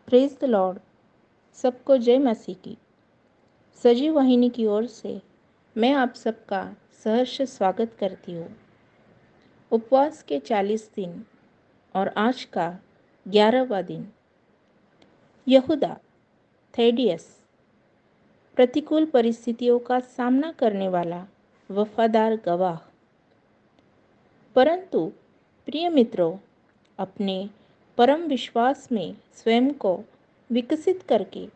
Praise the Lord. सबको जय मसीह की। सजीव वाहिनी की ओर से मैं आप सबका सहर्ष स्वागत करती हूँ। उपवास के 40 दिन और आज का 11वां दिन। यहूदा थेडियस प्रतिकूल परिस्थितियों का सामना करने वाला वफादार गवाह। परंतु प्रिय मित्रों, अपने परम विश्वास में स्वयं को विकसित करके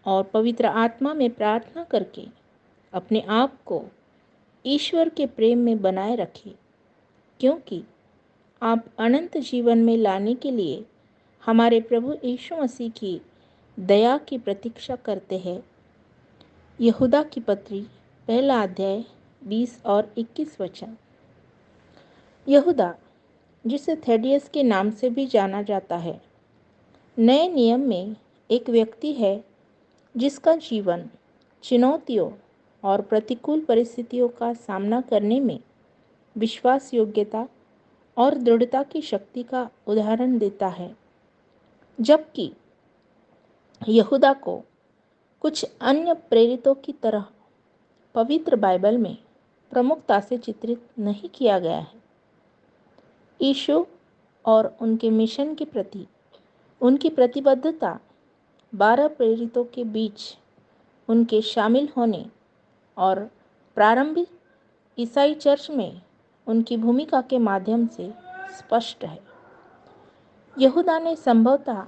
और पवित्र आत्मा में प्रार्थना करके अपने आप को ईश्वर के प्रेम में बनाए रखें, क्योंकि आप अनंत जीवन में लाने के लिए हमारे प्रभु यीशु मसीह की दया की प्रतीक्षा करते हैं। यहूदा की पत्री पहला अध्याय 20 और 21 वचन। यहूदा, जिसे थेडियस के नाम से भी जाना जाता है, नए नियम में एक व्यक्ति है जिसका जीवन चुनौतियों और प्रतिकूल परिस्थितियों का सामना करने में विश्वास योग्यता और दृढ़ता की शक्ति का उदाहरण देता है। जबकि यहूदा को कुछ अन्य प्रेरितों की तरह पवित्र बाइबल में प्रमुखता से चित्रित नहीं किया गया है। यीशु और उनके मिशन के प्रति उनकी प्रतिबद्धता 12 प्रेरितों के बीच उनके शामिल होने और प्रारंभिक ईसाई चर्च में उनकी भूमिका के माध्यम से स्पष्ट है। यहूदा ने संभवतः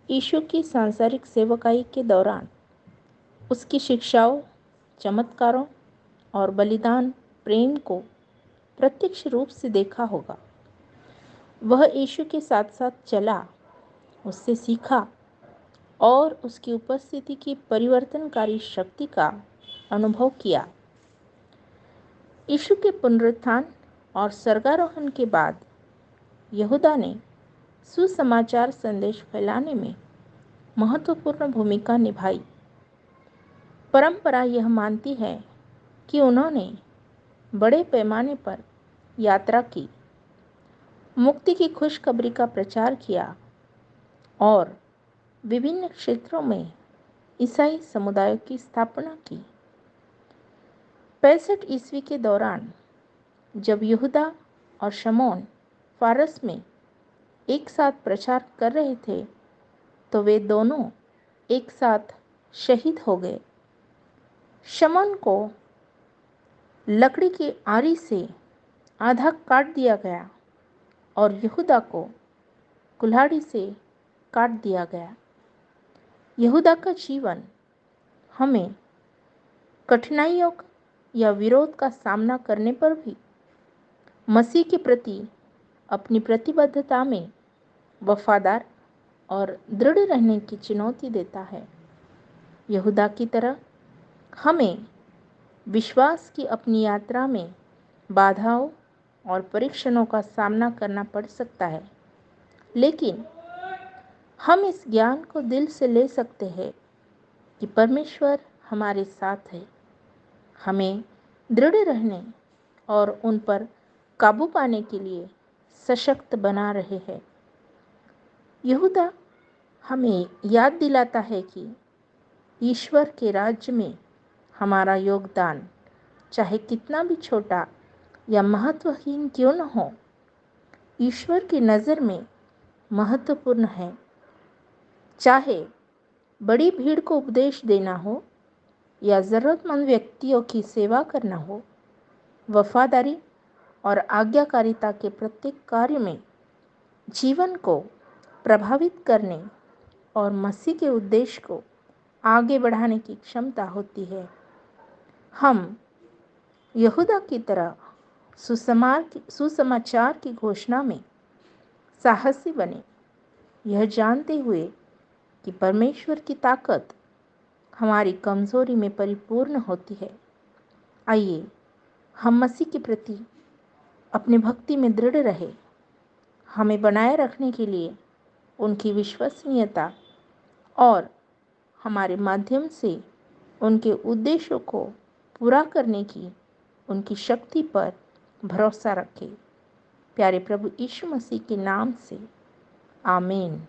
यीशु की सांसारिक सेवकाई के दौरान उसकी शिक्षाओं, चमत्कारों और बलिदान प्रेम को प्रत्यक्ष रूप से देखा होगा। वह यीशु के साथ साथ चला, उससे सीखा और उसकी उपस्थिति की परिवर्तनकारी शक्ति का अनुभव किया। यीशु के पुनरुत्थान और स्वर्गारोहण के बाद यहूदा ने सुसमाचार संदेश फैलाने में महत्वपूर्ण भूमिका निभाई। परंपरा यह मानती है कि उन्होंने बड़े पैमाने पर यात्रा की, मुक्ति की खुशखबरी का प्रचार किया और विभिन्न क्षेत्रों में ईसाई समुदायों की स्थापना की। 65 ईस्वी के दौरान जब यहूदा और शमौन फारस में एक साथ प्रचार कर रहे थे, तो वे दोनों एक साथ शहीद हो गए। शमौन को लकड़ी की आरी से आधा काट दिया गया और यहूदा को कुल्हाड़ी से काट दिया गया। यहूदा का जीवन हमें कठिनाइयों या विरोध का सामना करने पर भी मसीह के प्रति अपनी प्रतिबद्धता में वफादार और दृढ़ रहने की चुनौती देता है। यहूदा की तरह हमें विश्वास की अपनी यात्रा में बाधाओं और परीक्षणों का सामना करना पड़ सकता है, लेकिन हम इस ज्ञान को दिल से ले सकते हैं कि परमेश्वर हमारे साथ है, हमें दृढ़ रहने और उन पर काबू पाने के लिए सशक्त बना रहे हैं। यहूदा हमें याद दिलाता है कि ईश्वर के राज्य में हमारा योगदान चाहे कितना भी छोटा या महत्वहीन क्यों न हो, ईश्वर की नज़र में महत्वपूर्ण है। चाहे बड़ी भीड़ को उपदेश देना हो या ज़रूरतमंद व्यक्तियों की सेवा करना हो, वफादारी और आज्ञाकारिता के प्रत्येक कार्य में जीवन को प्रभावित करने और मसीह के उद्देश्य को आगे बढ़ाने की क्षमता होती है। हम यहूदा की तरह सुसमाचार की घोषणा में साहसी बने, यह जानते हुए कि परमेश्वर की ताकत हमारी कमज़ोरी में परिपूर्ण होती है। आइए हम मसीह के प्रति अपनी भक्ति में दृढ़ रहे। हमें बनाए रखने के लिए उनकी विश्वसनीयता और हमारे माध्यम से उनके उद्देश्यों को पूरा करने की उनकी शक्ति पर भरोसा रखें। प्यारे प्रभु यीशु मसीह के नाम से आमीन।